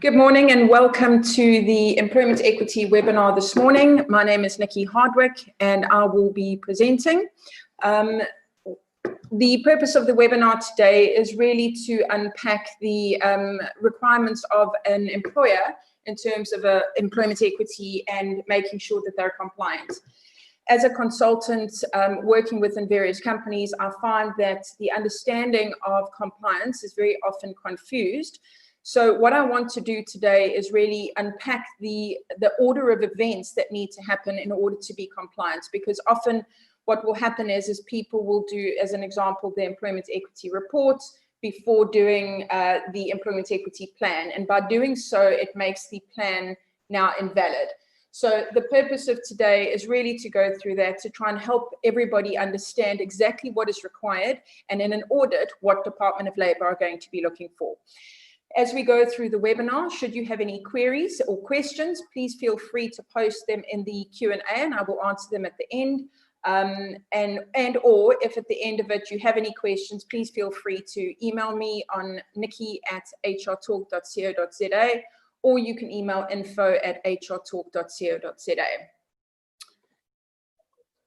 Good morning and welcome to the Employment Equity webinar this morning. My name is Nikki Hardwick and I will be presenting. The purpose of the webinar today is really to unpack the requirements of an employer in terms of employment equity and making sure that they're compliant. As a consultant working within various companies, I find that the understanding of compliance is very often confused. So what I want to do today is really unpack the order of events that need to happen in order to be compliant, because often what will happen is people will do, as an example, the employment equity report before doing the employment equity plan. And by doing so, it makes the plan now invalid. So the purpose of today is really to go through that, to try and help everybody understand exactly what is required, and in an audit, what Department of Labour are going to be looking for. As we go through the webinar, should you have any queries or questions, please feel free to post them in the Q&A and I will answer them at the end. Or if at the end of it you have any questions, please feel free to email me on nikki@hrtalk.co.za, or you can email info@hrtalk.co.za.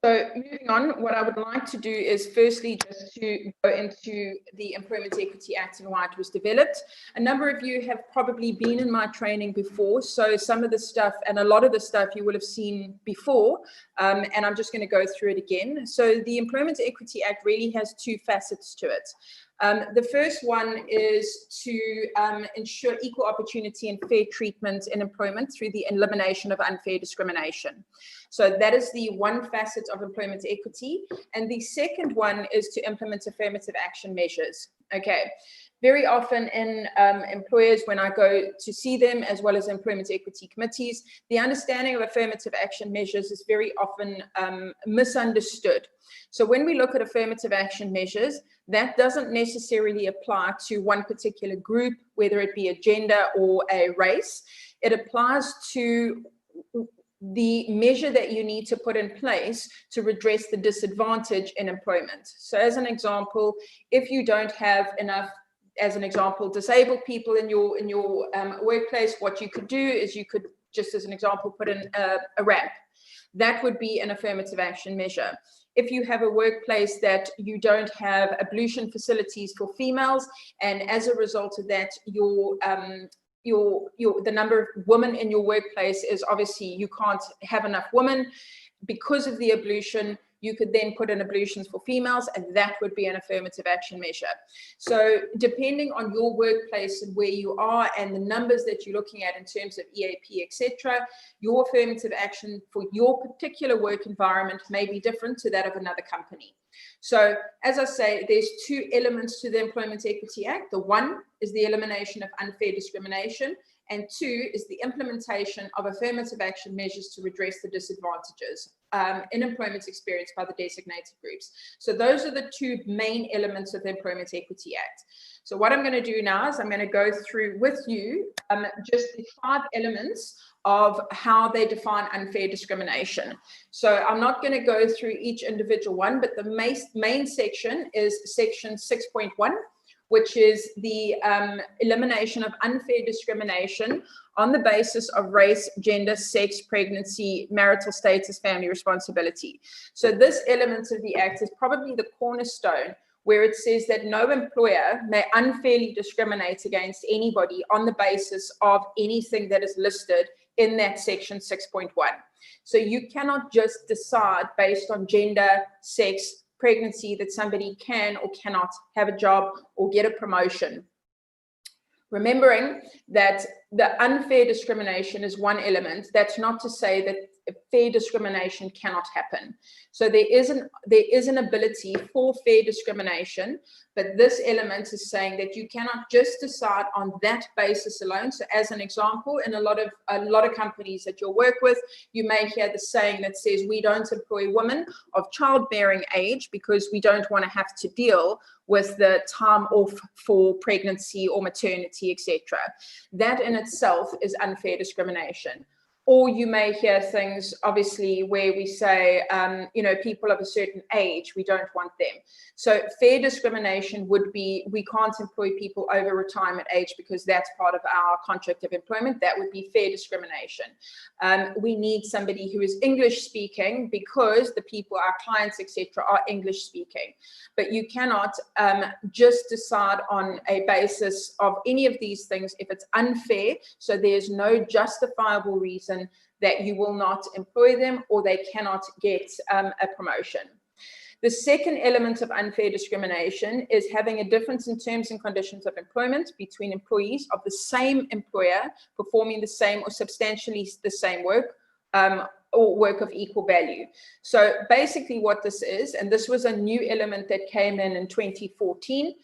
So moving on, what I would like to do is firstly just to go into the Employment Equity Act and why it was developed. A number of you have probably been in my training before, so some of the stuff and a lot of the stuff you will have seen before, and I'm just going to go through it again. So the Employment Equity Act really has two facets to it. The first one is to ensure equal opportunity and fair treatment in employment through the elimination of unfair discrimination. So that is the one facet of employment equity. And the second one is to implement affirmative action measures. Okay. Very often in employers, when I go to see them, as well as employment equity committees, the understanding of affirmative action measures is very often misunderstood. So when we look at affirmative action measures, that doesn't necessarily apply to one particular group, whether it be a gender or a race. It applies to the measure that you need to put in place to redress the disadvantage in employment. So as an example, if you don't have enough, as an example, disabled people in your workplace, what you could do is you could, just as an example, put in a ramp. That would be an affirmative action measure. If you have a workplace that you don't have ablution facilities for females, and as a result of that, the number of women in your workplace is obviously, you can't have enough women because of the ablution, you could then put in ablutions for females, and that would be an affirmative action measure. So depending on your workplace and where you are and the numbers that you're looking at in terms of EAP, etc., your affirmative action for your particular work environment may be different to that of another company. So as I say, there's two elements to the Employment Equity Act. The one is the elimination of unfair discrimination, and two is the implementation of affirmative action measures to redress the disadvantages in employment experienced by the designated groups. So those are the two main elements of the Employment Equity Act. So what I'm going to do now is I'm going to go through with you just the 5 elements of how they define unfair discrimination. So I'm not going to go through each individual one, but the main section is section 6.1, which is the elimination of unfair discrimination on the basis of race, gender, sex, pregnancy, marital status, family responsibility. So this element of the Act is probably the cornerstone, where it says that no employer may unfairly discriminate against anybody on the basis of anything that is listed in that section 6.1. So you cannot just decide based on gender, sex, pregnancy that somebody can or cannot have a job or get a promotion. Remembering that the unfair discrimination is one element, that's not to say that fair discrimination cannot happen. So there is an ability for fair discrimination, but this element is saying that you cannot just decide on that basis alone. So as an example, in a lot of companies that you'll work with, you may hear the saying that says, we don't employ women of childbearing age because we don't want to have to deal with the time off for pregnancy or maternity, etc. That in itself is unfair discrimination. Or you may hear things, obviously, where we say, you know, people of a certain age, we don't want them. So fair discrimination would be, we can't employ people over retirement age because that's part of our contract of employment. That would be fair discrimination. We need somebody who is English speaking because the people, our clients, etc., are English speaking. But you cannot just decide on a basis of any of these things if it's unfair. So there's no justifiable reason that you will not employ them or they cannot get a promotion. The second element of unfair discrimination is having a difference in terms and conditions of employment between employees of the same employer performing the same or substantially the same work, or work of equal value. So basically what this is, and this was a new element that came in 2014,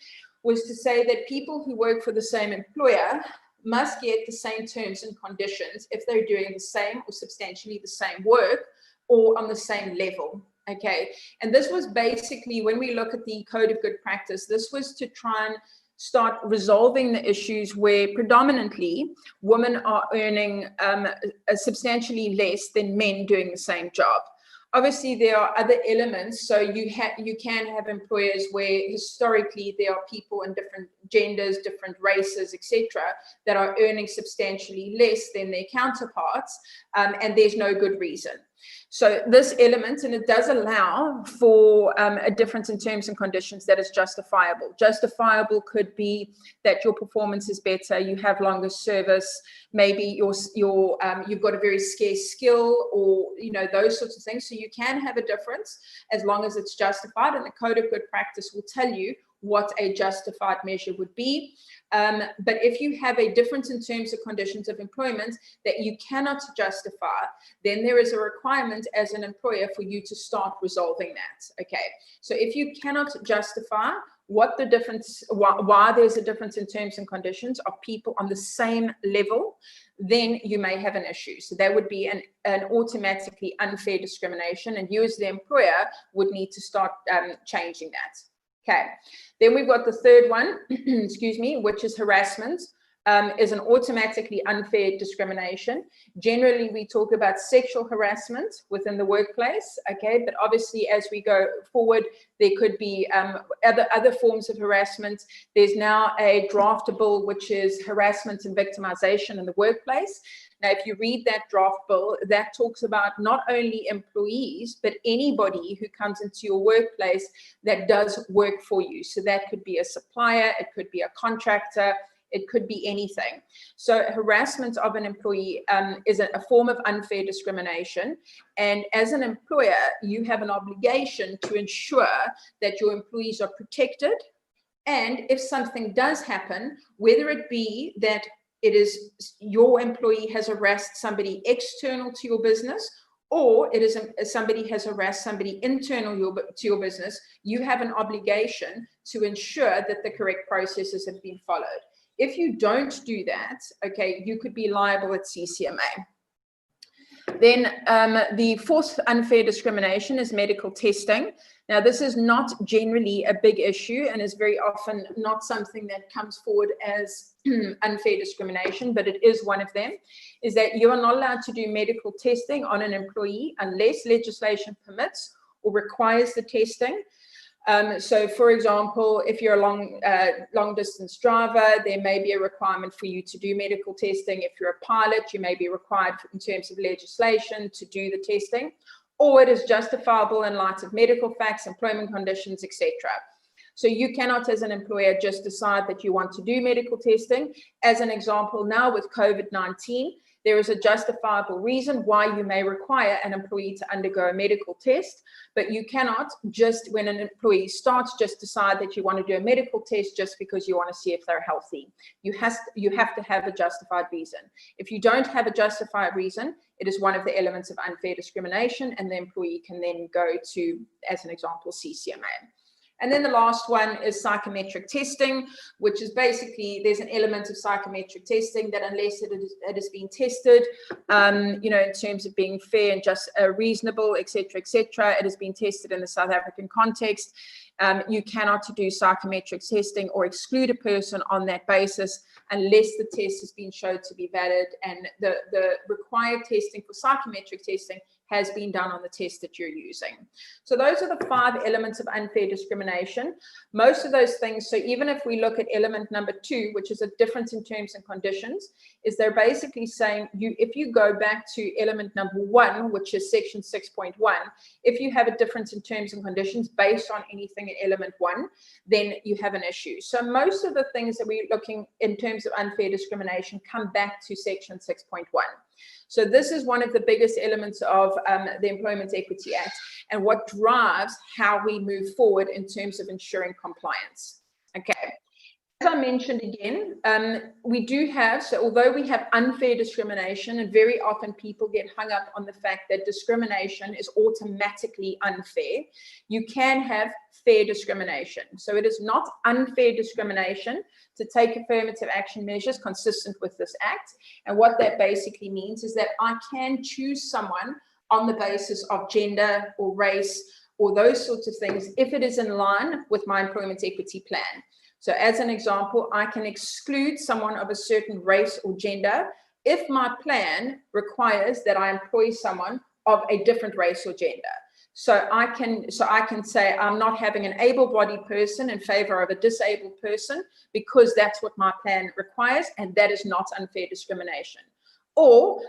was to say that people who work for the same employer must get the same terms and conditions if they're doing the same or substantially the same work or on the same level. Okay, and this was basically, when we look at the Code of Good Practice, this was to try and start resolving the issues where predominantly women are earning substantially less than men doing the same job. Obviously, there are other elements. So you can have employers where historically there are people in different genders, different races, etc., that are earning substantially less than their counterparts, and there's no good reason. So this element, and it does allow for a difference in terms and conditions that is justifiable. Justifiable could be that your performance is better, you have longer service, maybe you've got a very scarce skill, or you know, those sorts of things. So you can have a difference as long as it's justified, and the Code of Good Practice will tell you what a justified measure would be. But if you have a difference in terms of conditions of employment that you cannot justify, then there is a requirement as an employer for you to start resolving that. Okay, so if you cannot justify what the difference, why there's a difference in terms and conditions of people on the same level, then you may have an issue. So that would be an automatically unfair discrimination, and you as the employer would need to start changing that. Okay, then we've got the third one, excuse me, which is harassment, is an automatically unfair discrimination. Generally, we talk about sexual harassment within the workplace, okay, but obviously as we go forward, there could be other forms of harassment. There's now a draft bill, which is harassment and victimization in the workplace. Now, if you read that draft bill, that talks about not only employees, but anybody who comes into your workplace that does work for you. So that could be a supplier, it could be a contractor, it could be anything. So harassment of an employee is a form of unfair discrimination. And as an employer, you have an obligation to ensure that your employees are protected. And if something does happen, whether it be that it is your employee has harassed somebody external to your business, or it is somebody has harassed somebody internal to your business, you have an obligation to ensure that the correct processes have been followed. If you don't do that, okay, you could be liable at CCMA. Then the fourth unfair discrimination is medical testing. Now, this is not generally a big issue and is very often not something that comes forward as unfair discrimination, but it is one of them, is that you are not allowed to do medical testing on an employee unless legislation permits or requires the testing. So, for example, if you're a long distance driver, there may be a requirement for you to do medical testing. If you're a pilot, you may be required in terms of legislation to do the testing, or it is justifiable in light of medical facts, employment conditions, etc. So you cannot, as an employer, just decide that you want to do medical testing. As an example, now with COVID-19, there is a justifiable reason why you may require an employee to undergo a medical test, but you cannot just, when an employee starts, just decide that you want to do a medical test just because you want to see if they're healthy. You have to have a justified reason. If you don't have a justified reason, it is one of the elements of unfair discrimination, and the employee can then go to, as an example, CCMA. And then the last one is psychometric testing, which is basically, there's an element of psychometric testing that unless it has been tested, you know, in terms of being fair and just reasonable, etc., etc., it has been tested in the South African context. you cannot do psychometric testing or exclude a person on that basis unless the test has been shown to be valid and the required testing for psychometric testing has been done on the test that you're using. So those are the 5 elements of unfair discrimination. Most of those things, so even if we look at element number 2, which is a difference in terms and conditions, is they're basically saying if you go back to element number 1, which is section 6.1, if you have a difference in terms and conditions based on anything in element 1, then you have an issue. So most of the things that we're looking in terms of unfair discrimination come back to section 6.1. So this is one of the biggest elements of the Employment Equity Act and what drives how we move forward in terms of ensuring compliance. Okay. As I mentioned again, we do have, so although we have unfair discrimination, and very often people get hung up on the fact that discrimination is automatically unfair, you can have fair discrimination. So it is not unfair discrimination to take affirmative action measures consistent with this act. And what that basically means is that I can choose someone on the basis of gender or race or those sorts of things if it is in line with my employment equity plan. So as an example, I can exclude someone of a certain race or gender if my plan requires that I employ someone of a different race or gender. So I can say I'm not having an able-bodied person in favor of a disabled person because that's what my plan requires, and that is not unfair discrimination. Or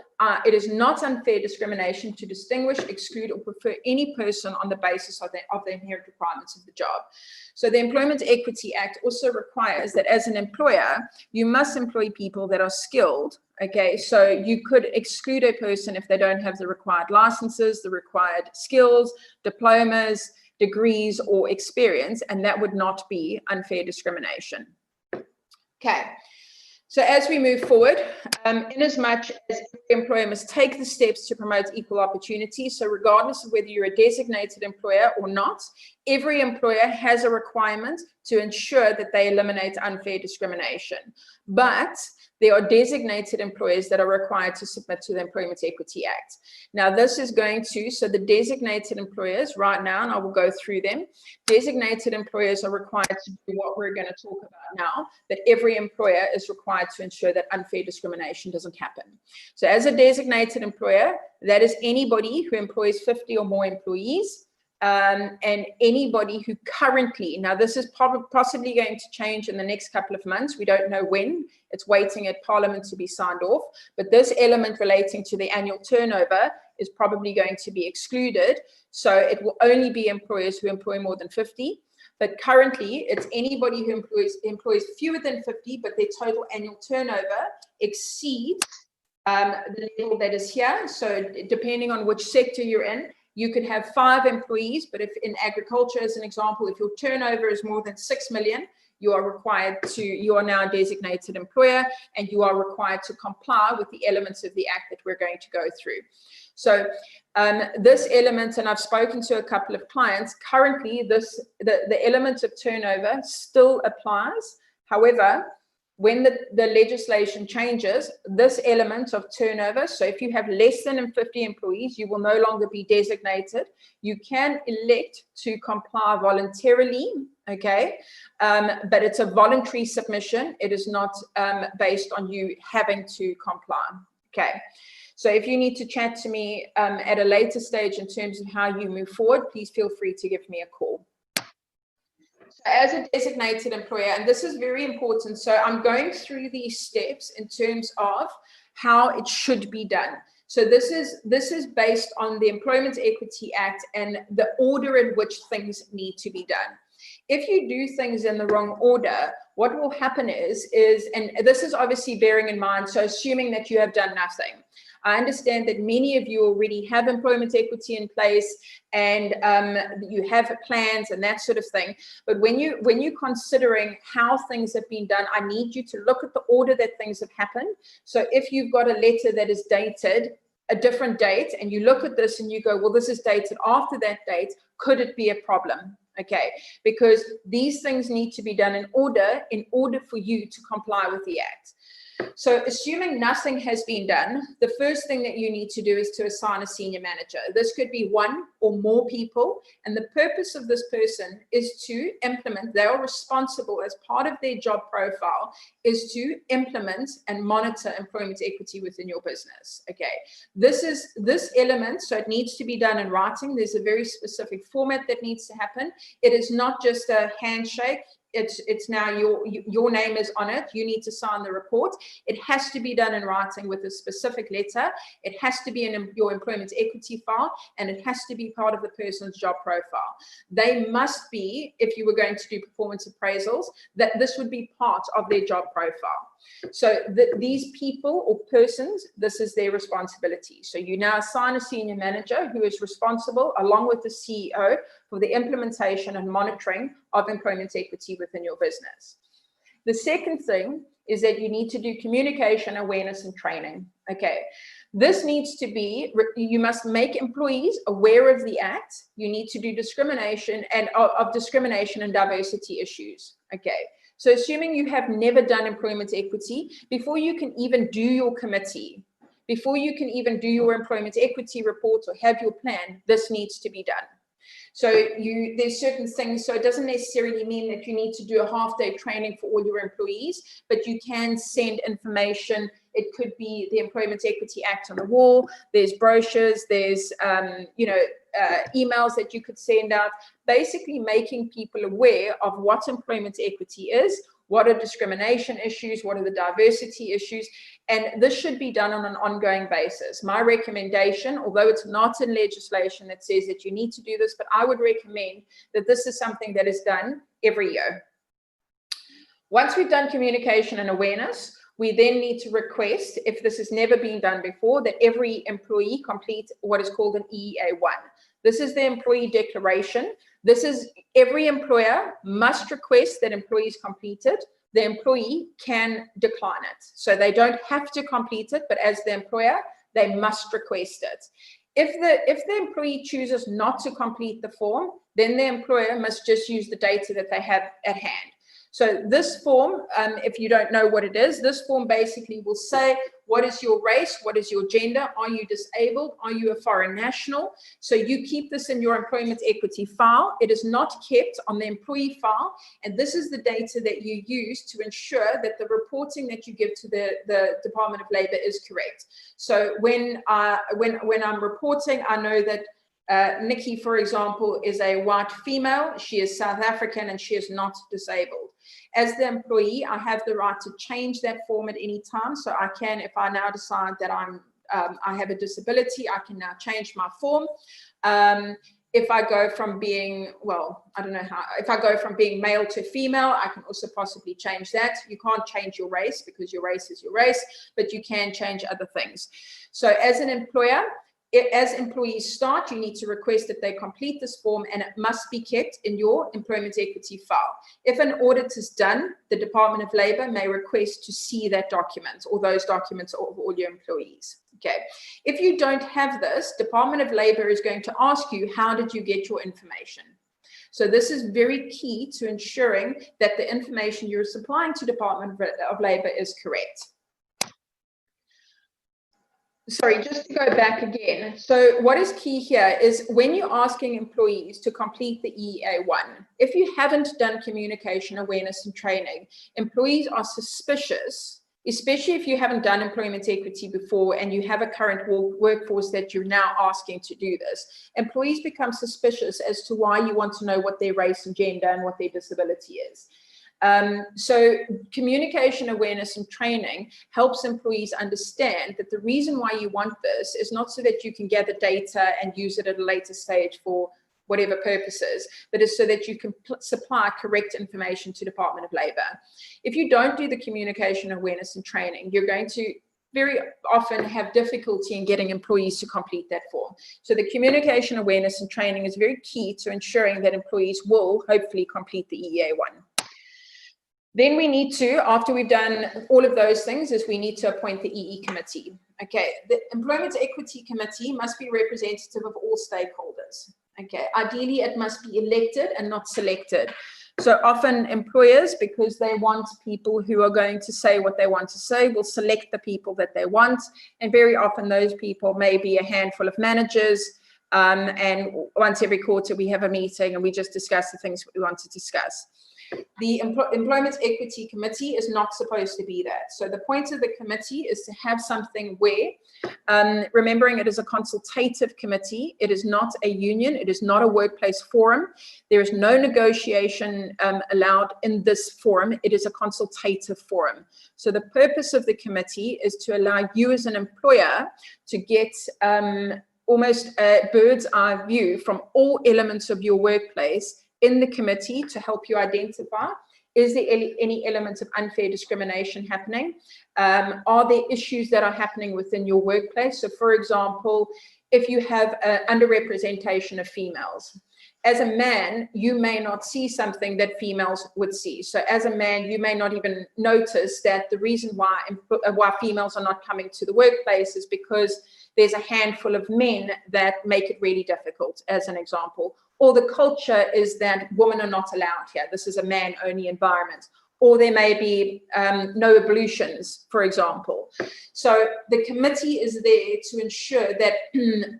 it is not unfair discrimination to distinguish, exclude, or prefer any person on the basis of the inherent requirements of the job. So the Employment Equity Act also requires that as an employer, you must employ people that are skilled. Okay, so you could exclude a person if they don't have the required licenses, the required skills, diplomas, degrees, or experience, and that would not be unfair discrimination. Okay. So as we move forward, in as much as every employer must take the steps to promote equal opportunity, so regardless of whether you're a designated employer or not, every employer has a requirement to ensure that they eliminate unfair discrimination. But there are designated employers that are required to submit to the Employment Equity Act. Now, this is going to, so the designated employers right now, and I will go through them, designated employers are required to do what we're going to talk about now, that every employer is required to ensure that unfair discrimination doesn't happen. So as a designated employer, that is anybody who employs 50 or more employees, and anybody who currently, now this is possibly going to change in the next couple of months. We don't know when. It's waiting at Parliament to be signed off. But this element relating to the annual turnover is probably going to be excluded. So it will only be employers who employ more than 50. But currently, it's anybody who employs fewer than 50, but their total annual turnover exceeds the level that is here. So depending on which sector you're in, you could have 5 employees, but if in agriculture, as an example, if your turnover is more than 6 million, you are now a designated employer, and you are required to comply with the elements of the act that we're going to go through. So this element, and I've spoken to a couple of clients, currently the element of turnover still applies. However, when the legislation changes, this element of turnover, so if you have less than 50 employees, you will no longer be designated. You can elect to comply voluntarily, okay? But it's a voluntary submission. It is not based on you having to comply, okay? So if you need to chat to me at a later stage in terms of how you move forward, please feel free to give me a call. As a designated employer, and this is very important, so I'm going through these steps in terms of how it should be done. So this is based on the Employment Equity Act and the order in which things need to be done. If you do things in the wrong order, what will happen is, and this is obviously bearing in mind, so assuming that you have done nothing. I understand that many of you already have employment equity in place and you have plans and that sort of thing. But when you're considering how things have been done, I need you to look at the order that things have happened. So if you've got a letter that is dated a different date and you look at this and you go, well, this is dated after that date, could it be a problem? Okay, because these things need to be done in order for you to comply with the act. So assuming nothing has been done, the first thing that you need to do is to assign a senior manager. This could be one or more people. And the purpose of this person is to implement, they are responsible as part of their job profile, is to implement and monitor employment equity within your business. Okay, this element, so it needs to be done in writing. There's a very specific format that needs to happen. It is not just a handshake. It's now your name is on it. You need to sign the report. It has to be done in writing with a specific letter. It has to be in your employment equity file, and it has to be part of the person's job profile. They must be, if you were going to do performance appraisals, that this would be part of their job profile. So these people or persons, this is their responsibility. So you now assign a senior manager who is responsible, along with the CEO, for the implementation and monitoring of employment equity within your business. The second thing is that you need to do communication, awareness, and training. Okay, this needs to be, you must make employees aware of the act. You need to do discrimination and of discrimination and diversity issues. Okay, so assuming you have never done employment equity, before you can even do your committee, before you can even do your employment equity reports or have your plan, this needs to be done. So there's certain things, so it doesn't necessarily mean that you need to do a half-day training for all your employees, but you can send information. It could be the Employment Equity Act on the wall. There's brochures, there's emails that you could send out, basically making people aware of what employment equity is, what are discrimination issues, what are the diversity issues, and this should be done on an ongoing basis. My recommendation, although it's not in legislation that says that you need to do this, but I would recommend that this is something that is done every year. Once we've done communication and awareness, we then need to request, if this has never been done before, that every employee complete what is called an EEA-1. This is the employee declaration. This is every employer must request that employees complete it. The employee can decline it. So they don't have to complete it, but as the employer, they must request it. If the employee chooses not to complete the form, then the employer must just use the data that they have at hand. So this form, if you don't know what it is, this form basically will say, what is your race? What is your gender? Are you disabled? Are you a foreign national? So you keep this in your employment equity file. It is not kept on the employee file. And this is the data that you use to ensure that the reporting that you give to the Department of Labor is correct. So when I'm reporting, I know that Nikki, for example, is a white female. She is South African and she is not disabled. As the employee, I have the right to change that form at any time. So I can, if I now decide that I have a disability, I can now change my form. If I go from being, well, I don't know how, if I go from being male to female, I can also possibly change that. You can't change your race because your race is your race, but you can change other things. So as an employer, as employees start, you need to request that they complete this form, and it must be kept in your employment equity file. If an audit is done, the Department of Labor may request to see that document or those documents of all your employees. Okay. If you don't have this, Department of Labor is going to ask you, how did you get your information? So this is very key to ensuring that the information you're supplying to Department of Labor is correct. Sorry, just to go back again. So what is key here is when you're asking employees to complete the EEA-1, if you haven't done communication, awareness, and training, employees are suspicious, especially if you haven't done employment equity before and you have a current workforce that you're now asking to do this. Employees become suspicious as to why you want to know what their race and gender and what their disability is. So communication, awareness, and training helps employees understand that the reason why you want this is not so that you can gather data and use it at a later stage for whatever purposes, but it's so that you can supply correct information to Department of Labor. If you don't do the communication, awareness, and training, you're going to very often have difficulty in getting employees to complete that form. So the communication, awareness, and training is very key to ensuring that employees will hopefully complete the EEA-1. Then we need to, after we've done all of those things, is we need to appoint the EE committee. Okay, the Employment Equity Committee must be representative of all stakeholders. Okay, ideally it must be elected and not selected. So often employers, because they want people who are going to say what they want to say, will select the people that they want. And very often those people may be a handful of managers. And once every quarter, we have a meeting and we just discuss the things we want to discuss. The Employment Equity Committee is not supposed to be that. So the point of the committee is to have something where, remembering it is a consultative committee, it is not a union, it is not a workplace forum. There is no negotiation allowed in this forum. It is a consultative forum. So the purpose of the committee is to allow you as an employer to get almost a bird's eye view from all elements of your workplace in the committee to help you identify, is there any elements of unfair discrimination happening? Are there issues that are happening within your workplace? So for example, if you have an underrepresentation of females, as a man, you may not see something that females would see. So as a man, you may not even notice that the reason why females are not coming to the workplace is because there's a handful of men that make it really difficult, as an example. Or the culture is that women are not allowed here. This is a man-only environment. Or there may be no ablutions, for example. So the committee is there to ensure that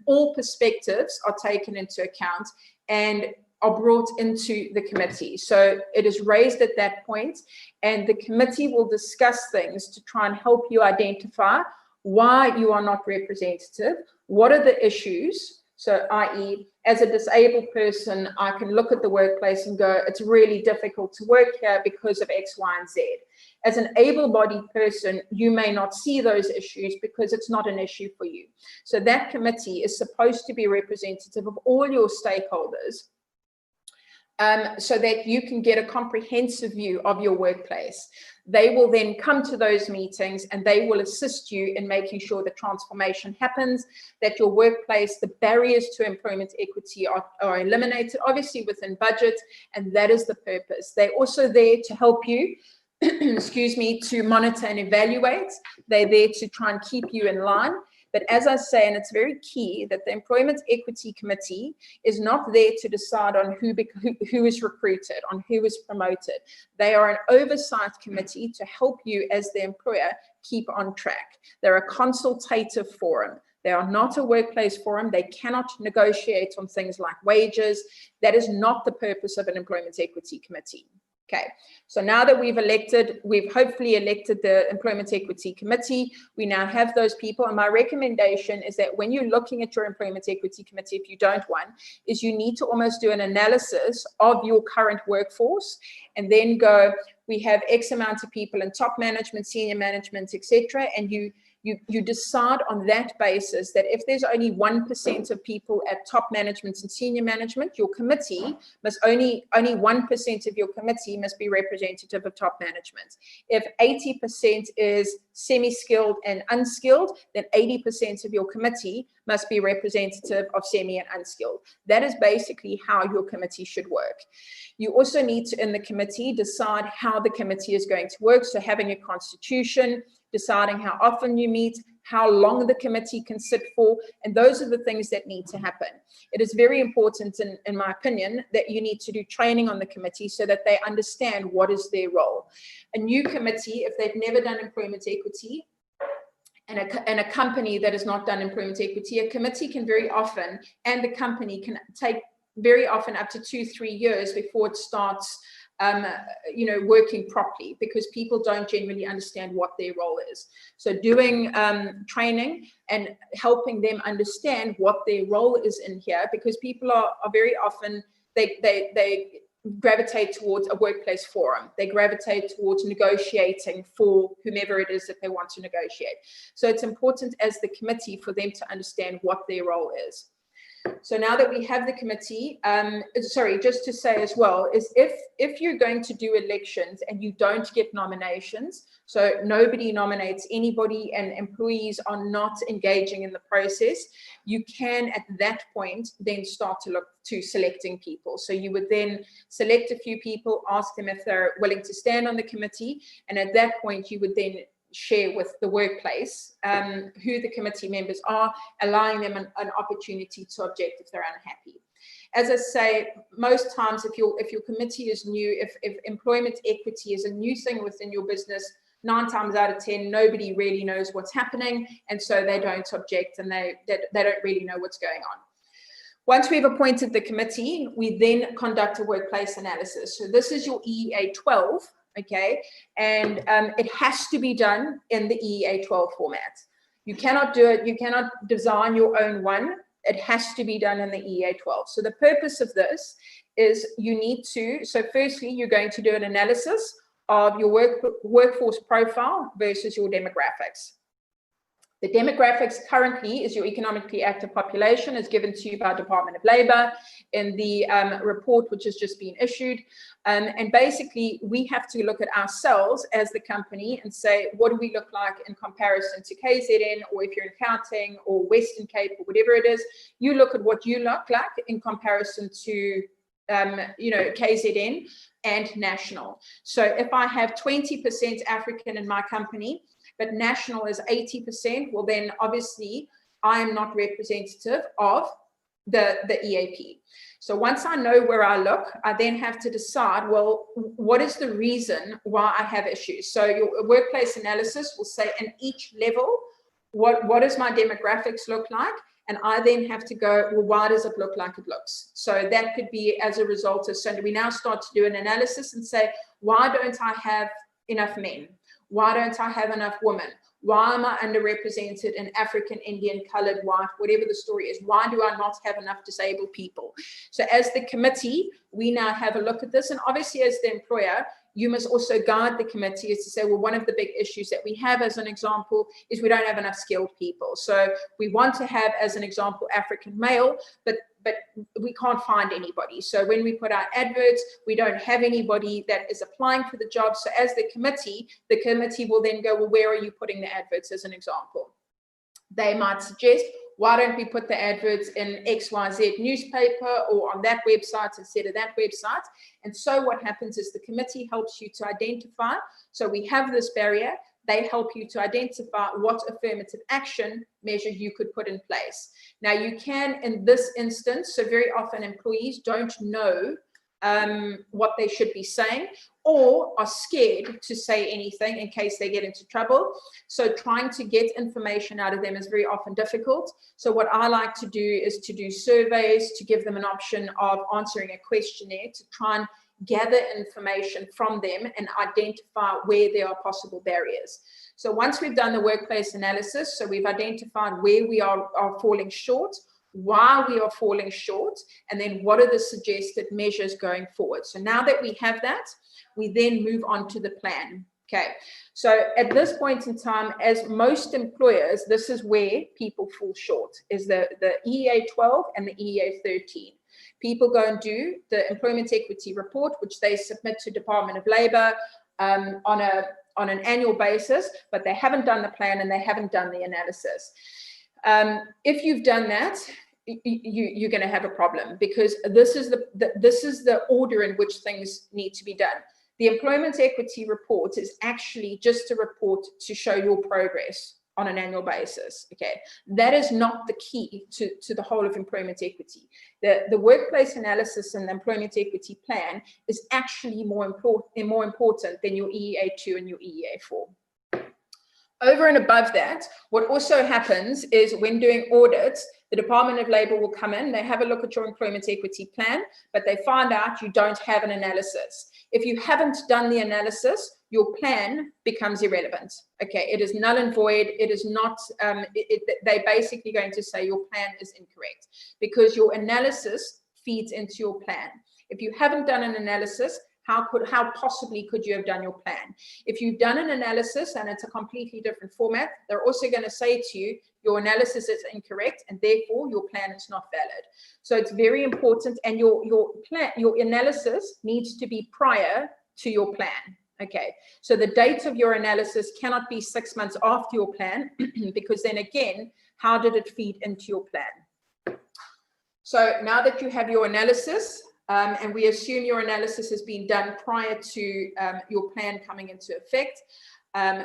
all perspectives are taken into account and are brought into the committee. So it is raised at that point, and the committee will discuss things to try and help you identify why you are not representative, what are the issues. So i.e., as a disabled person, I can look at the workplace and go, it's really difficult to work here because of X, Y, and Z. As an able-bodied person, you may not see those issues because it's not an issue for you. So that committee is supposed to be representative of all your stakeholders, so that you can get a comprehensive view of your workplace. They will then come to those meetings and they will assist you in making sure the transformation happens, that your workplace, the barriers to employment equity are eliminated, obviously within budget, and that is the purpose. They're also there to help you, excuse me, to monitor and evaluate. They're there to try and keep you in line. But as I say, and it's very key, that the Employment Equity Committee is not there to decide on who is recruited, on who is promoted. They are an oversight committee to help you as the employer keep on track. They're a consultative forum. They are not a workplace forum. They cannot negotiate on things like wages. That is not the purpose of an Employment Equity Committee. Okay, so now that we've hopefully elected the Employment Equity Committee, we now have those people. And my recommendation is that when you're looking at your Employment Equity Committee, if you don't one, is you need to almost do an analysis of your current workforce and then go, we have X amount of people in top management, senior management, etc. And you decide on that basis that if there's only 1% of people at top management and senior management, your committee must only 1% of your committee must be representative of top management. If 80% is semi-skilled and unskilled, then 80% of your committee must be representative of semi and unskilled. That is basically how your committee should work. You also need to, in the committee, decide how the committee is going to work. So having a constitution, deciding how often you meet, how long the committee can sit for, and those are the things that need to happen. It is very important, in my opinion, that you need to do training on the committee so that they understand what is their role. A new committee, if they've never done employment equity, and a company that has not done employment equity, a committee can very often, and the company can take very often up to 2-3 years before it starts working properly, because people don't generally understand what their role is. So doing training and helping them understand what their role is in here, because people are very often, they gravitate towards a workplace forum. They gravitate towards negotiating for whomever it is that they want to negotiate. So it's important as the committee for them to understand what their role is. So now that we have the committee, just to say as well, is if you're going to do elections and you don't get nominations, so nobody nominates anybody and employees are not engaging in the process, you can at that point then start to look to selecting people. So you would then select a few people, ask them if they're willing to stand on the committee, and at that point you would then share with the workplace who the committee members are, allowing them an opportunity to object if they're unhappy. As I say, most times if your committee is new, if employment equity is a new thing within your business, 9 times out of 10, nobody really knows what's happening, and so they don't object, and they don't really know what's going on. Once we've appointed the committee, we then conduct a workplace analysis. So this is your EEA 12, okay, and it has to be done in the EEA 12 format. You cannot do it, you cannot design your own one. It has to be done in the EEA 12. So the purpose of this is you need to, so firstly, you're going to do an analysis of your workforce profile versus your demographics. The demographics currently is your economically active population, is given to you by Department of Labor in the report which has just been issued. And basically, we have to look at ourselves as the company and say, what do we look like in comparison to KZN, or if you're in Gauteng or Western Cape or whatever it is, you look at what you look like in comparison to KZN and national. So if I have 20% African in my company, but national is 80%, well then obviously I am not representative of the EAP. So once I know where I look, I then have to decide, well, what is the reason why I have issues? So your workplace analysis will say in each level, what does my demographics look like? And I then have to go, well, why does it look like it looks? So that could be as a result of, so we now start to do an analysis and say, why don't I have enough men? Why don't I have enough women? Why am I underrepresented in African, Indian, colored, white, whatever the story is? Why do I not have enough disabled people? So as the committee, we now have a look at this. And obviously as the employer, you must also guide the committee is to say, well, one of the big issues that we have, as an example, is we don't have enough skilled people. So we want to have, as an example, African male, but we can't find anybody. So when we put out adverts, we don't have anybody that is applying for the job. So as the committee will then go, well, where are you putting the adverts, as an example? They might suggest, why don't we put the adverts in XYZ newspaper or on that website instead of that website? And so what happens is the committee helps you to identify. So we have this barrier. They help you to identify what affirmative action measures you could put in place. Now you can, in this instance, so very often employees don't know what they should be saying, or are scared to say anything in case they get into trouble. So trying to get information out of them is very often difficult. So what I like to do is to do surveys, to give them an option of answering a questionnaire, to try and gather information from them and identify where there are possible barriers. So once we've done the workplace analysis, so we've identified where we are falling short, why we are falling short, and then what are the suggested measures going forward. So now that we have that, we then move on to the plan. Okay, so at this point in time, as most employers, this is where people fall short, is the EEA 12 and the EEA 13. People go and do the employment equity report, which they submit to Department of Labor on an annual basis, but they haven't done the plan and they haven't done the analysis. If you've done that, you're going to have a problem, because this is the order in which things need to be done. The employment equity report is actually just a report to show your progress on an annual basis. Okay, that is not the key to the whole of employment equity. The workplace analysis and the employment equity plan is actually more important than your EEA 2 and your EEA 4. Over and above that, what also happens is when doing audits, the Department of Labor will come in, they have a look at your employment equity plan, but they find out you don't have an analysis. If you haven't done the analysis, your plan becomes irrelevant. Okay, it is null and void. It is not, they're basically going to say your plan is incorrect, because your analysis feeds into your plan. If you haven't done an analysis, how possibly could you have done your plan? If you've done an analysis and it's a completely different format, they're also going to say to you, your analysis is incorrect and therefore your plan is not valid. So it's very important, and your analysis needs to be prior to your plan. Okay, so the date of your analysis cannot be 6 months after your plan, because then again, how did it feed into your plan? So now that you have your analysis, and we assume your analysis has been done prior to your plan coming into effect,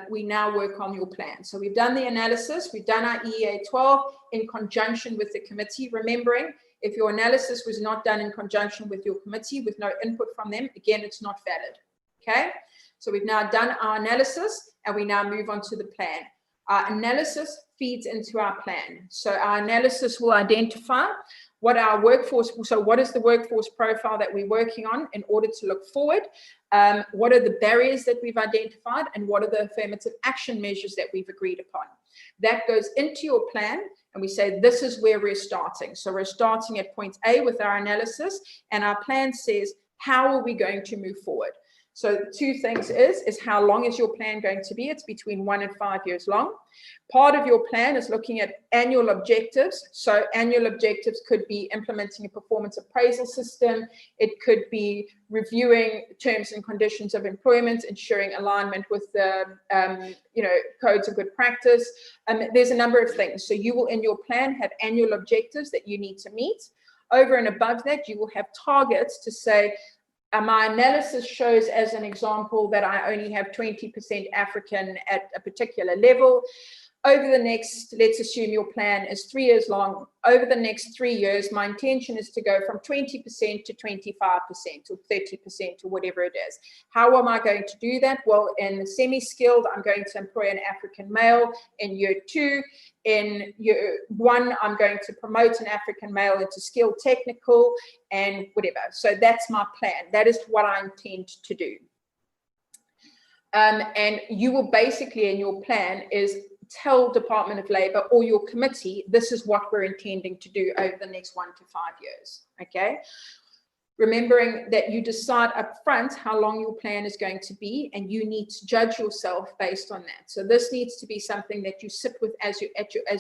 we now work on your plan. So we've done the analysis, we've done our EEA 12 in conjunction with the committee, remembering If your analysis was not done in conjunction with your committee with no input from them, again, it's not valid. Okay, so we've now done our analysis and we now move on to the plan. Our analysis feeds into our plan. So our analysis will identify what our workforce, so what is the workforce profile that we're working on in order to look forward? What are the barriers that we've identified, and what are the affirmative action measures that we've agreed upon? That goes into your plan, and we say this is where we're starting. So we're starting at point A with our analysis, and our plan says how are we going to move forward? So two things is how long is your plan going to be? It's between 1 and 5 years long. Part of your plan is looking at annual objectives. So annual objectives could be implementing a performance appraisal system. It could be reviewing terms and conditions of employment, ensuring alignment with the codes of good practice. There's a number of things. So you will in your plan have annual objectives that you need to meet. Over and above that, you will have targets to say, my analysis shows, as an example, that I only have 20% African at a particular level. Over the next, let's assume your plan is 3 years long. Over the next 3 years, my intention is to go from 20% to 25% or 30% or whatever it is. How am I going to do that? Well, in semi-skilled, I'm going to employ an African male. In year 2, in year 1, I'm going to promote an African male into skilled technical and whatever. So that's my plan. That is what I intend to do. And you will basically, in your plan, is tell Department of Labor or your committee, this is what we're intending to do over the next 1 to 5 years, okay? Remembering that you decide up front how long your plan is going to be, and you need to judge yourself based on that. So this needs to be something that you sit with as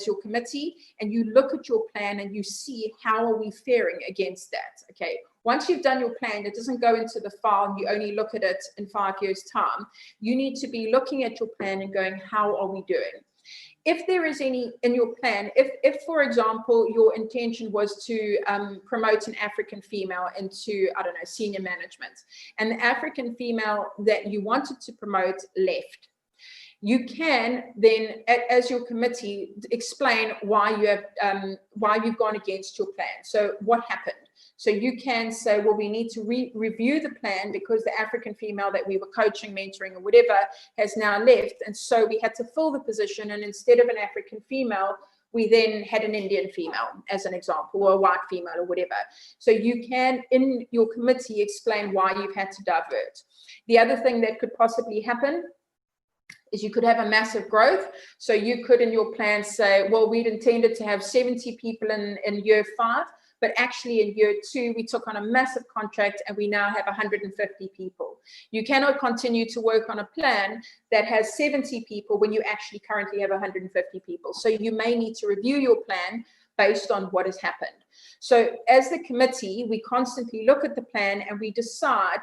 your committee, and you look at your plan and you see how are we faring against that, okay? Once you've done your plan, it doesn't go into the file and you only look at it in 5 years' time. You need to be looking at your plan and going, how are we doing? If there is any in your plan, if for example, your intention was to promote an African female into, I don't know, senior management, and the African female that you wanted to promote left, you can then, as your committee, explain why you've gone against your plan. So what happened? So you can say, well, we need to review the plan because the African female that we were coaching, mentoring, or whatever has now left. And so we had to fill the position. And instead of an African female, we then had an Indian female, as an example, or a white female, or whatever. So you can, in your committee, explain why you've had to divert. The other thing that could possibly happen is you could have a massive growth. So you could, in your plan, say, well, we'd intended to have 70 people in year 5. But actually in year 2, we took on a massive contract and we now have 150 people. You cannot continue to work on a plan that has 70 people when you actually currently have 150 people. So you may need to review your plan based on what has happened. So as the committee, we constantly look at the plan and we decide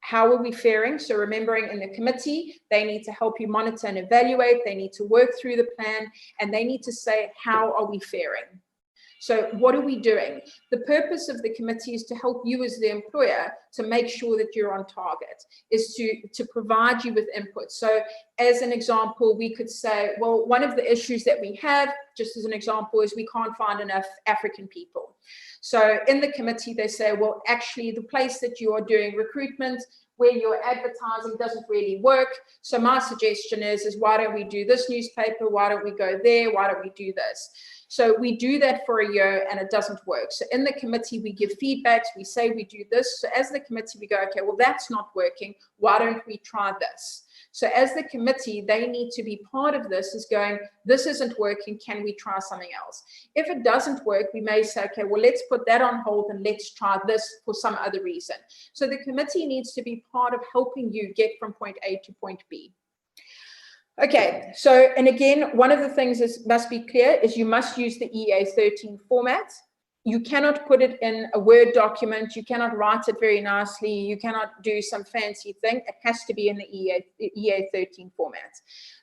how are we faring. So remembering in the committee, they need to help you monitor and evaluate. They need to work through the plan and they need to say, how are we faring? So what are we doing? The purpose of the committee is to help you as the employer to make sure that you're on target, is to provide you with input. So as an example, we could say, well, one of the issues that we have, just as an example, is we can't find enough African people. So in the committee, they say, well, actually, the place that you are doing recruitment, where your advertising doesn't really work. So my suggestion is why don't we do this newspaper? Why don't we go there? Why don't we do this? So we do that for a year and it doesn't work. So in the committee, we give feedbacks. We say we do this. So as the committee, we go, okay, well, that's not working. Why don't we try this? So as the committee, they need to be part of this, is going, this isn't working. Can we try something else? If it doesn't work, we may say, okay, well, let's put that on hold and let's try this for some other reason. So the committee needs to be part of helping you get from point A to point B. Okay, so, and again, one of the things is must be clear is you must use the EA13 format. You cannot put it in a Word document. You cannot write it very nicely. You cannot do some fancy thing. It has to be in the EA13 format.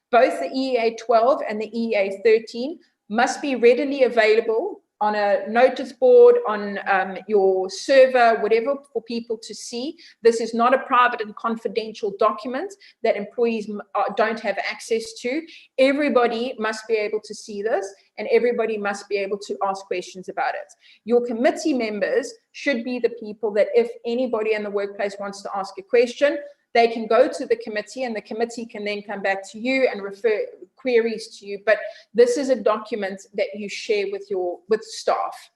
Both the EA12 and the EA13 must be readily available on a notice board, on your server, whatever, for people to see. This is not a private and confidential document that employees don't have access to. Everybody must be able to see this, and everybody must be able to ask questions about it. Your committee members should be the people that if anybody in the workplace wants to ask a question, they can go to the committee, and the committee can then come back to you and refer queries to you. But this is a document that you share with staff.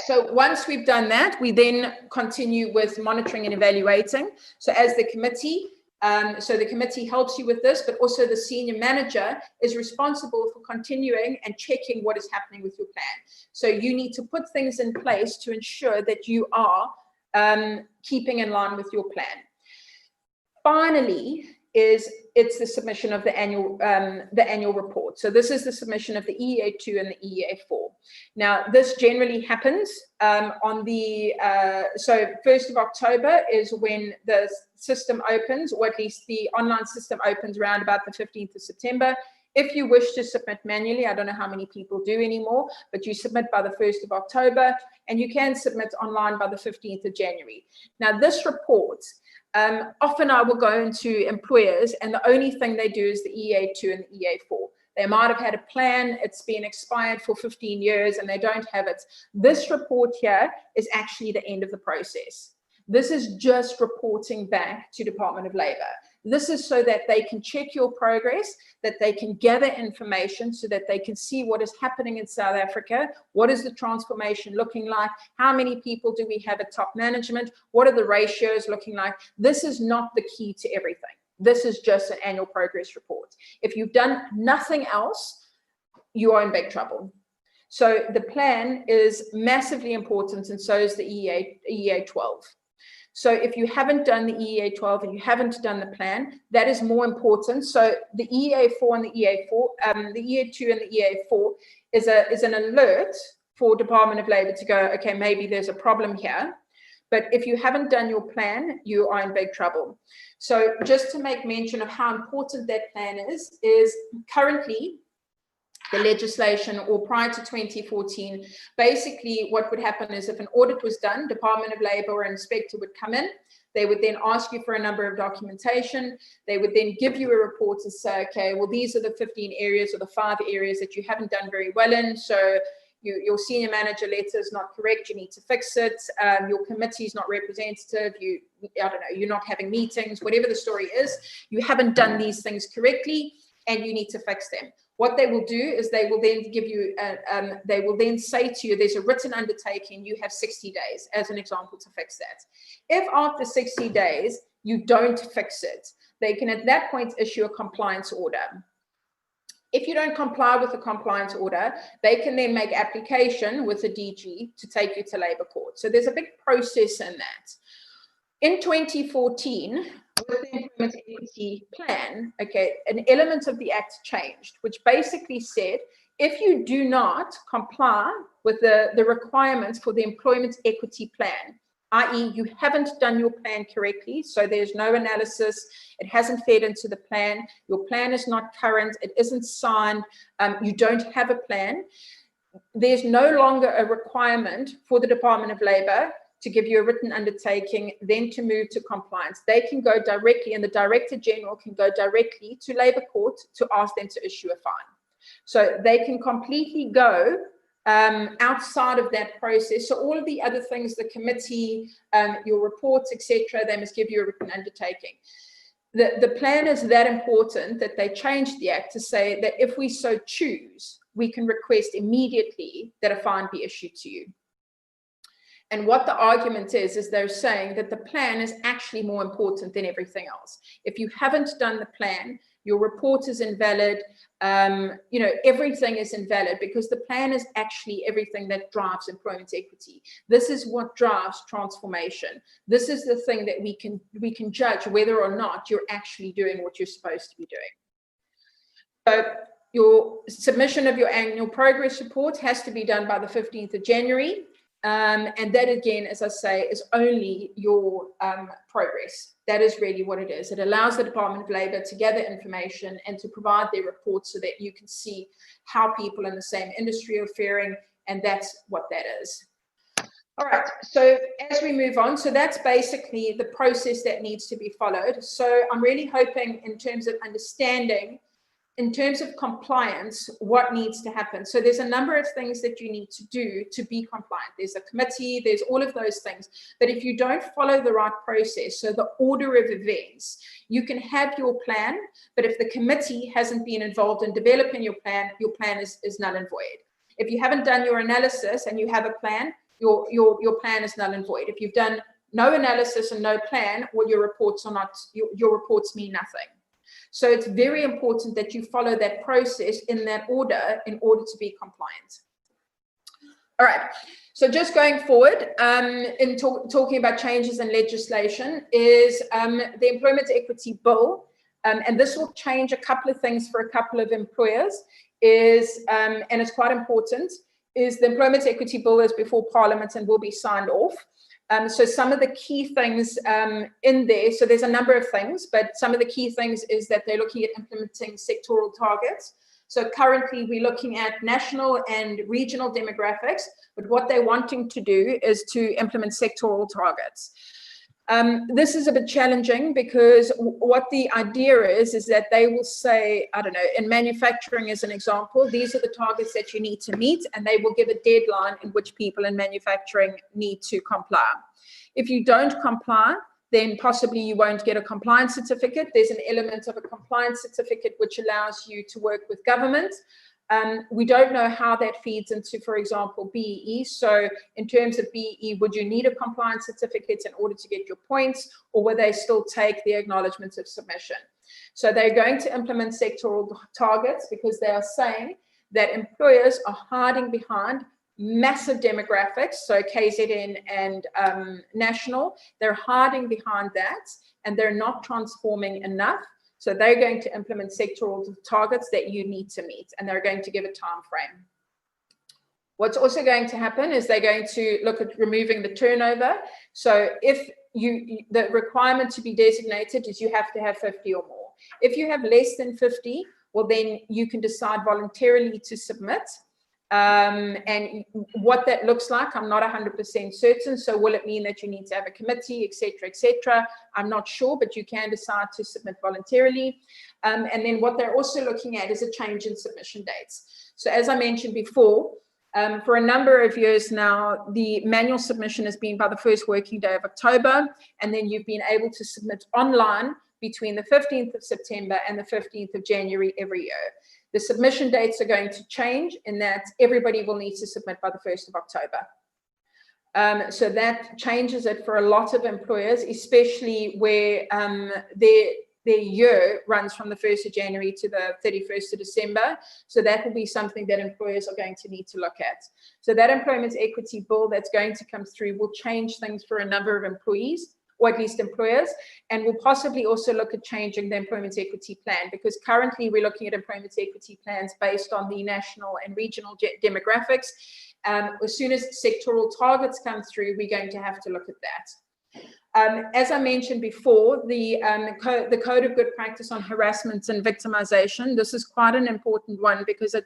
So once we've done that, we then continue with monitoring and evaluating. So as the committee, the committee helps you with this, but also the senior manager is responsible for continuing and checking what is happening with your plan. So you need to put things in place to ensure that you are keeping in line with your plan. Finally, it's the submission of the annual report. So this is the submission of the EEA2 and the EEA4. Now, this generally happens on the, so 1st of October is when the system opens, or at least the online system opens around about the 15th of September. If you wish to submit manually, I don't know how many people do anymore, but you submit by the 1st of October, and you can submit online by the 15th of January. Now, this report, often I will go into employers, and the only thing they do is the EA2 and the EA4. They might have had a plan, it's been expired for 15 years, and they don't have it. This report here is actually the end of the process. This is just reporting back to Department of Labor. This is so that they can check your progress, that they can gather information, so that they can see what is happening in South Africa, what is the transformation looking like, how many people do we have at top management, what are the ratios looking like. This is not the key to everything. This is just an annual progress report. If you've done nothing else, you are in big trouble. So the plan is massively important, and so is the EEA12. So if you haven't done the EEA12 and you haven't done the plan, that is more important. So the EEA4 and the EA4, the EEA2 and the EA4 is an alert for Department of Labor to go, okay, maybe there's a problem here. But if you haven't done your plan, you are in big trouble. So just to make mention of how important that plan is currently, the legislation, or prior to 2014, basically what would happen is if an audit was done, Department of Labor or inspector would come in. They would then ask you for a number of documentation. They would then give you a report to say, okay, well, these are the 15 areas or the 5 areas that you haven't done very well in. So your senior manager letter is not correct. You need to fix it. Your committee is not representative. I don't know, you're not having meetings, whatever the story is. You haven't done these things correctly, and you need to fix them. What they will do is they will then give you, they will then say to you, there's a written undertaking, you have 60 days, as an example, to fix that. If after 60 days you don't fix it, they can at that point issue a compliance order. If you don't comply with the compliance order, they can then make application with the DG to take you to Labour Court. So there's a big process in that. In 2014, with the Employment Equity Plan, okay, an element of the Act changed, which basically said, if you do not comply with the requirements for the Employment Equity Plan, i.e. you haven't done your plan correctly, so there's no analysis, it hasn't fed into the plan, your plan is not current, it isn't signed, you don't have a plan, there's no longer a requirement for the Department of Labor to give you a written undertaking, then to move to compliance. They can go directly, and the Director General can go directly to Labour Court to ask them to issue a fine. So they can completely go outside of that process. So all of the other things, the committee, your reports, etc., they must give you a written undertaking. The plan is that important that they changed the Act to say that if we so choose, we can request immediately that a fine be issued to you. And what the argument is they're saying that the plan is actually more important than everything else. If you haven't done the plan, your report is invalid, everything is invalid, because the plan is actually everything that drives employment equity. This is what drives transformation. This is the thing that we can judge whether or not you're actually doing what you're supposed to be doing. So your submission of your annual progress report has to be done by the 15th of January. And that, again, as I say, is only your progress. That is really what it is. It allows the Department of Labour to gather information and to provide their reports so that you can see how people in the same industry are faring, and that's what that is. All right, so as we move on, so that's basically the process that needs to be followed. So I'm really hoping, in terms of understanding, in terms of compliance, what needs to happen. So there's a number of things that you need to do to be compliant. There's a committee, there's all of those things. But if you don't follow the right process, so the order of events, you can have your plan, but if the committee hasn't been involved in developing your plan is null and void. If you haven't done your analysis and you have a plan, your plan is null and void. If you've done no analysis and no plan, well, your reports are not, your reports mean nothing. So it's very important that you follow that process in that order in order to be compliant. All right, so just going forward, in talking about changes in legislation, is the Employment Equity Bill, and this will change a couple of things for a couple of employers, and it's quite important, is the Employment Equity Bill is before Parliament and will be signed off. So some of the key things in there, so there's a number of things, but some of the key things is that they're looking at implementing sectoral targets. So currently we're looking at national and regional demographics, but what they're wanting to do is to implement sectoral targets. This is a bit challenging because what the idea is that they will say, I don't know, in manufacturing as an example, these are the targets that you need to meet, and they will give a deadline in which people in manufacturing need to comply. If you don't comply, then possibly you won't get a compliance certificate. There's an element of a compliance certificate which allows you to work with government. We don't know how that feeds into, for example, BEE. So in terms of BEE, would you need a compliance certificate in order to get your points, or will they still take the acknowledgement of submission? So they're going to implement sectoral targets because they are saying that employers are hiding behind massive demographics, so KZN and national, they're hiding behind that, and they're not transforming enough. So they're going to implement sectoral targets that you need to meet, and they're going to give a time frame. What's also going to happen is they're going to look at removing the turnover. So if the requirement to be designated is you have to have 50 or more. If you have less than 50, well, then you can decide voluntarily to submit. And what that looks like, I'm not 100% certain. So will it mean that you need to have a committee, et cetera, et cetera? I'm not sure, but you can decide to submit voluntarily. And then what they're also looking at is a change in submission dates. So as I mentioned before, for a number of years now, the manual submission has been by the first working day of October, and then you've been able to submit online between the 15th of September and the 15th of January every year. The submission dates are going to change in that everybody will need to submit by the 1st of October. So that changes it for a lot of employers, especially where their year runs from the 1st of January to the 31st of December. So that will be something that employers are going to need to look at. So that Employment Equity Bill that's going to come through will change things for a number of employees, or at least employers, and we'll possibly also look at changing the employment equity plan, because currently we're looking at employment equity plans based on the national and regional demographics. As soon as sectoral targets come through, we're going to have to look at that. As I mentioned before, the Code of Good Practice on Harassment and Victimization, this is quite an important one because it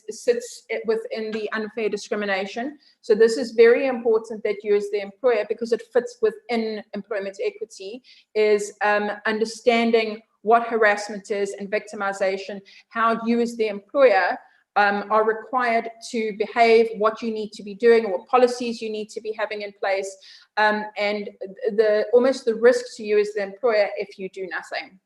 sits within the unfair discrimination. So this is very important that you as the employer, because it fits within employment equity, is understanding what harassment is and victimization, how you as the employer are required to behave, what you need to be doing, or what policies you need to be having in place, and almost the risk to you as the employer if you do nothing.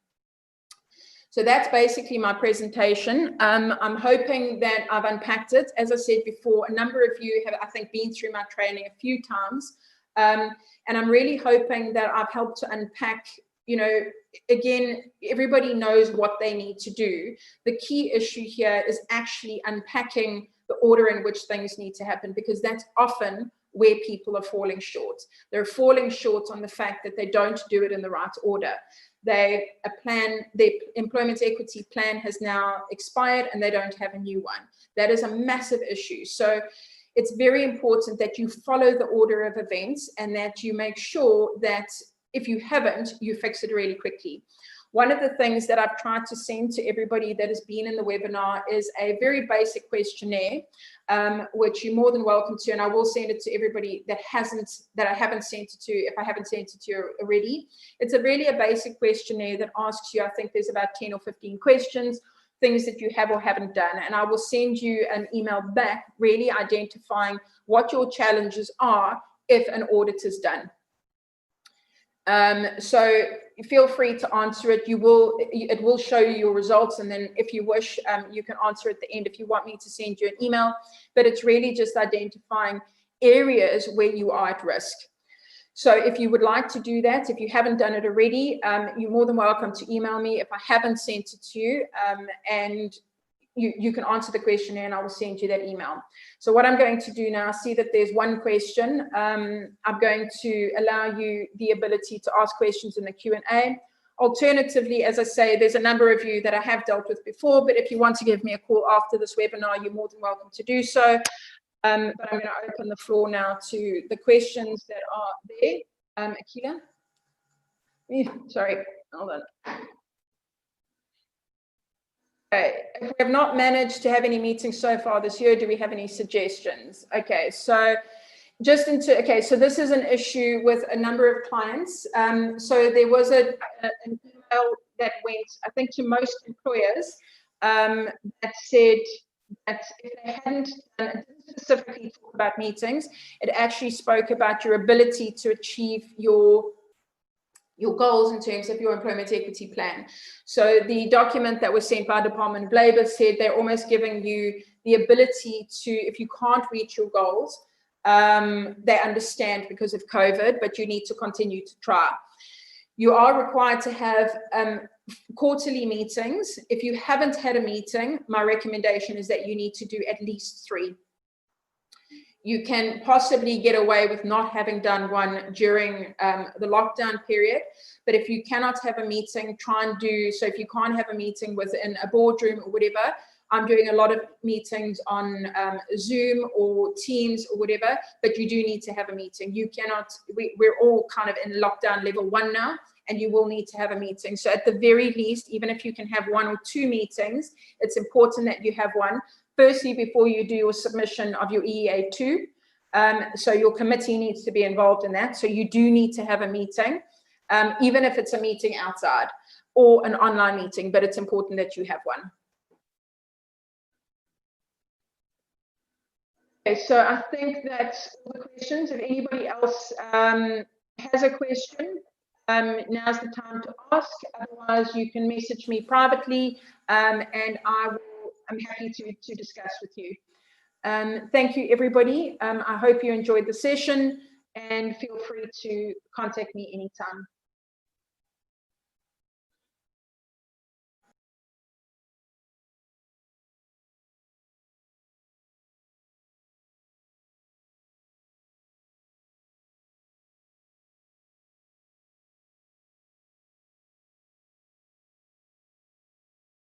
So that's basically my presentation. I'm hoping that I've unpacked it. As I said before, a number of you have, I think, been through my training a few times, and I'm really hoping that I've helped to unpack, you know, again, everybody knows what they need to do. The key issue here is actually unpacking the order in which things need to happen, because that's often where people are falling short. They're falling short on the fact that they don't do it in the right order. Their employment equity plan has now expired and they don't have a new one. That is a massive issue. So it's very important that you follow the order of events and that you make sure that if you haven't, you fix it really quickly. One of the things that I've tried to send to everybody that has been in the webinar is a very basic questionnaire, which you're more than welcome to, and I will send it to everybody that I haven't sent it to, if I haven't sent it to you already. It's really a basic questionnaire that asks you, I think there's about 10 or 15 questions, things that you have or haven't done, and I will send you an email back really identifying what your challenges are if an audit is done. So feel free to answer it. It will show you your results, and then if you wish, you can answer at the end if you want me to send you an email. But it's really just identifying areas where you are at risk. So if you would like to do that, if you haven't done it already, you're more than welcome to email me if I haven't sent it to you, and you can answer the questionnaire and I will send you that email. So what I'm going to do now, I see that there's one question. I'm going to allow you the ability to ask questions in the Q&A. Alternatively, as I say, there's a number of you that I have dealt with before, but if you want to give me a call after this webinar, you're more than welcome to do so. But I'm going to open the floor now to the questions that are there. Akila? Yeah, sorry, hold on. Okay, if we have not managed to have any meetings so far this year, do we have any suggestions? Okay, so so this is an issue with a number of clients. So there was an email that went, I think, to most employers that said that if they hadn't done, it didn't specifically talk about meetings, it actually spoke about your ability to achieve your goals in terms of your employment equity plan. So the document that was sent by Department of Labour said they're almost giving you the ability to, if you can't reach your goals, they understand because of COVID, but you need to continue to try. You are required to have quarterly meetings. If you haven't had a meeting, my recommendation is that you need to do at least 3. You can possibly get away with not having done one during the lockdown period. But if you cannot have a meeting, try and do, so if you can't have a meeting within a boardroom or whatever, I'm doing a lot of meetings on Zoom or Teams or whatever, but you do need to have a meeting. You cannot, we're all kind of in lockdown level 1 now, and you will need to have a meeting. So at the very least, even if you can have 1 or 2 meetings, it's important that you have one. Firstly, before you do your submission of your EEA2, so your committee needs to be involved in that. So you do need to have a meeting, even if it's a meeting outside or an online meeting, but it's important that you have one. Okay, so I think that's all the questions. If anybody else has a question, now's the time to ask. Otherwise, you can message me privately, and I'm happy to discuss with you. Thank you, everybody. I hope you enjoyed the session, and feel free to contact me anytime.